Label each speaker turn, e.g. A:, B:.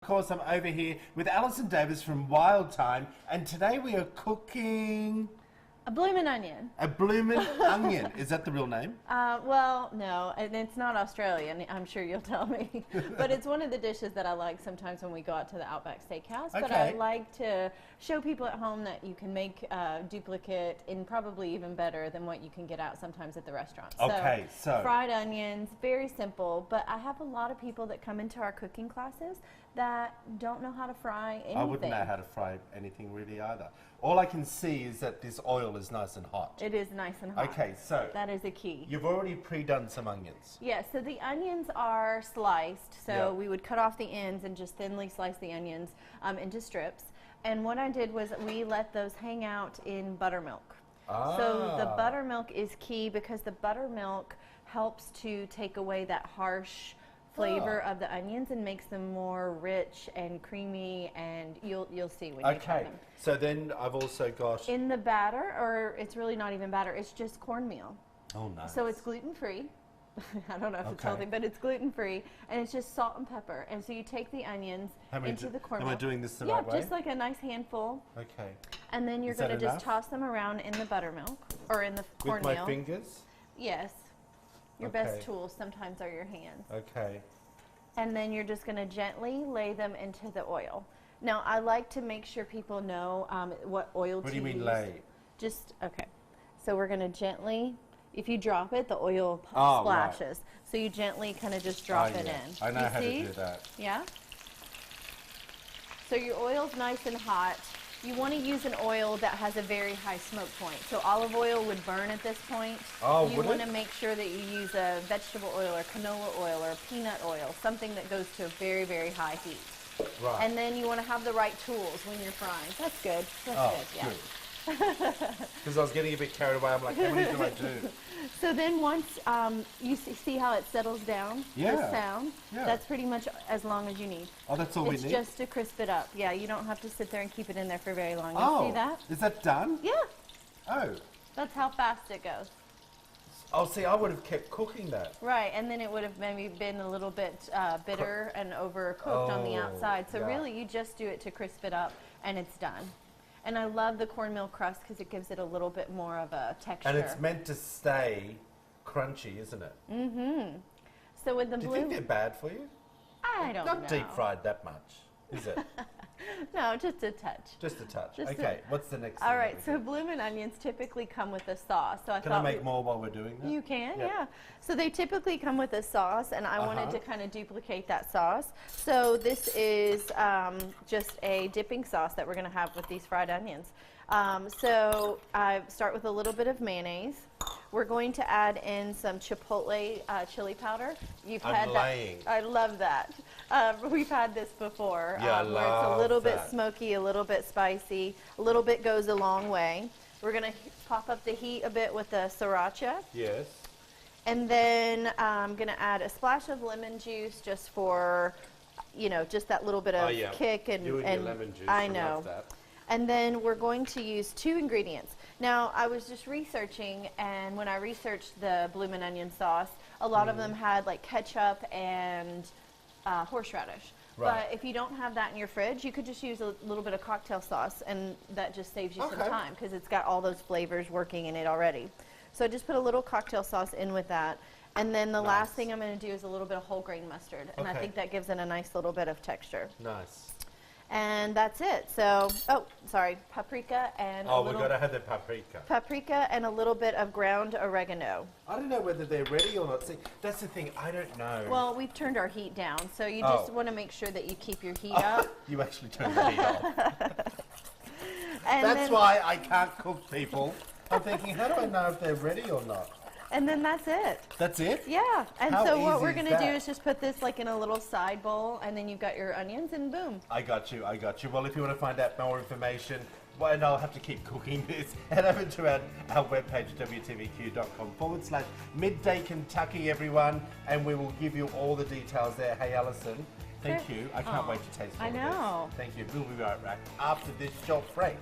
A: Of course, I'm over here with Allison Davis from Wild Thyme, and today we are cooking
B: a bloomin' onion.
A: a bloomin' onion. Is that the real name?
B: Well, no, and it's not Australian, I'm sure you'll tell me. But it's one of the dishes that I like sometimes when we go out to the Outback Steakhouse. But I like to show people at home that you can make a duplicate in probably even better than what you can get out sometimes at the restaurant.
A: Okay, so
B: fried onions, very simple, but I have a lot of people that come into our cooking classes that don't know how to fry anything.
A: I wouldn't know how to fry anything really either. All I can see is that this oil is nice and hot.
B: It is nice and hot.
A: Okay, so
B: that is a key.
A: You've already pre-done some onions.
B: Yes, so the onions are sliced, so we would cut off the ends and just thinly slice the onions into strips. And what I did was we let those hang out in buttermilk. So the buttermilk is key because the buttermilk helps to take away that harsh flavor of the onions and makes them more rich and creamy, and you'll see when you try them.
A: So then I've also got
B: in the batter, or it's really not even batter, it's just cornmeal.
A: Oh, nice.
B: So it's gluten-free. I don't know if it's healthy, but it's gluten-free, and it's just salt and pepper. And so you take the onions into the cornmeal.
A: Am I doing this the right way?
B: Yeah, just like a nice handful.
A: Okay.
B: And then you're going to just toss them around in the buttermilk, or in the cornmeal.
A: With my fingers?
B: Yes. Your best tools sometimes are your hands.
A: Okay.
B: And then you're just going to gently lay them into the oil. Now, I like to make sure people know what oil to use.
A: What do you mean lay?
B: Just, okay. So we're going to gently, if you drop it, the oil splashes. Right. So you gently kind of just drop it in.
A: I know how to do that.
B: Yeah? So your oil's nice and hot. You want to use an oil that has a very high smoke point. So olive oil would burn at this point.
A: Oh,
B: you want to make sure that you use a vegetable oil or canola oil or peanut oil, something that goes to a very, very high heat.
A: Right.
B: And then you want to have the right tools when you're frying. That's good. That's good. Yeah.
A: Because I was getting a bit carried away. I'm like, how many do I do?
B: So then once you see how it settles down, the sound, that's pretty much as long as you need.
A: Oh, that's all we need?
B: It's just to crisp it up. Yeah, you don't have to sit there and keep it in there for very long. You see that?
A: Is that done?
B: Yeah.
A: Oh.
B: That's how fast it goes.
A: Oh, see, I would have kept cooking that.
B: Right, and then it would have maybe been a little bit bitter and overcooked on the outside. So really, you just do it to crisp it up, and it's done. And I love the cornmeal crust because it gives it a little bit more of a texture.
A: And it's meant to stay crunchy, isn't it?
B: Mm-hmm. So with the
A: Do you think they're bad for you?
B: I don't know.
A: Not deep fried that much, is it?
B: No, just a touch.
A: Just a touch. Okay, what's the next thing?
B: All right, so bloomin' onions typically come with a sauce. So
A: Can I make more while we're doing that?
B: You can, yeah. So they typically come with a sauce, and I wanted to kind of duplicate that sauce. So this is just a dipping sauce that we're going to have with these fried onions. So I start with a little bit of mayonnaise. We're going to add in some chipotle chili powder. You've had that. I love that. We've had this before.
A: Yeah,
B: where it's a little bit smoky, a little bit spicy. A little bit goes a long way. We're going to pop up the heat a bit with the sriracha.
A: Yes.
B: And then I'm going to add a splash of lemon juice just for, you know, just that little bit of kick. And
A: you and your lemon juice.
B: I know.
A: Love that.
B: And then we're going to use 2 ingredients. Now, I was just researching, and when I researched the bloomin' onion sauce, a lot of them had like ketchup and horseradish. Right. But if you don't have that in your fridge, you could just use a little bit of cocktail sauce, and that just saves you some time because it's got all those flavors working in it already. So just put a little cocktail sauce in with that. And then the last thing I'm going to do is a little bit of whole grain mustard, and I think that gives it a nice little bit of texture.
A: Nice.
B: And that's it. So, paprika and
A: we got to have the paprika.
B: Paprika and a little bit of ground oregano.
A: I don't know whether they're ready or not. See, that's the thing. I don't know.
B: Well, we've turned our heat down, so you just want to make sure that you keep your heat up.
A: You actually turned the heat off.
B: And
A: that's why I can't cook, people. I'm thinking, how do I know if they're ready or not?
B: And then that's it.
A: That's it?
B: Yeah. And so what we're going to do is just put this like in a little side bowl, and then you've got your onions, and boom. I got you.
A: Well, if you want to find out more information, and I'll have to keep cooking this, head over to our webpage, wtvq.com/Midday Kentucky, everyone, and we will give you all the details there. Hey, Allison, thank you. I can't wait to taste all
B: I know.
A: this. Thank you. We'll be right back after this short break.